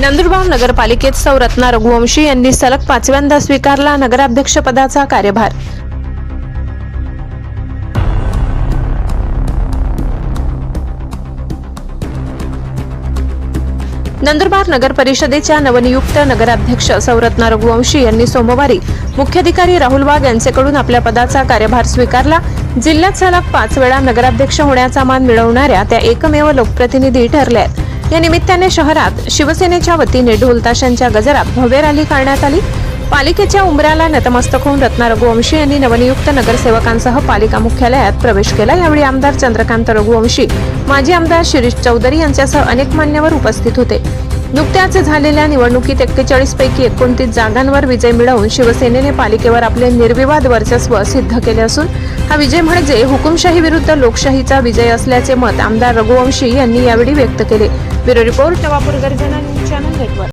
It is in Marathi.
नंदुरबार नगरपालिकेत सौ रत्ना रघुवंशी यांनी सलग 5व्यांदा स्वीकारला नगराध्यक्षपदाचा कार्यभार। नंदुरबार नगर परिषदेच्या नवनियुक्त नगराध्यक्ष सौ रत्ना रघुवंशी यांनी सोमवारी मुख्याधिकारी राहुल वाघ यांच्याकडून आपल्या पदाचा कार्यभार स्वीकारला। जिल्ह्यात सलग 5 वेळा नगराध्यक्ष होण्याचा मान मिळवणाऱ्या त्या एकमेव लोकप्रतिनिधी ठरल्या आहेत। या निमित्ताने शहरात शिवसेनेच्या वतीने ढोल ताशांच्या गजरात भव्य रॅली काढण्यात आली। पालिकेच्या उंबऱ्याला नतमस्तक होऊन रत्ना रघुवंशी यांनी नवनियुक्त नगरसेवकांसह पालिका मुख्यालयात प्रवेश केला। यावेळी आमदार चंद्रकांत रघुवंशी, माजी आमदार शिरीष चौधरी यांच्यासह अनेक मान्यवर उपस्थित होते। नुकत्याच झालेल्या निवडणुकीत 41 पैकी 29 जागांवर विजय मिळवून शिवसेनेने पालिकेवर आपले निर्विवाद वर्चस्व सिद्ध केले असून हा विजय म्हणजे हुकुमशाही विरुद्ध लोकशाहीचा विजय असल्याचे मत आमदार रघुवंशी यांनी यावेळी व्यक्त केले। ब्युरो रिपोर्ट, नवापूर गर्जना न्यूज चॅनल नेटवर्क।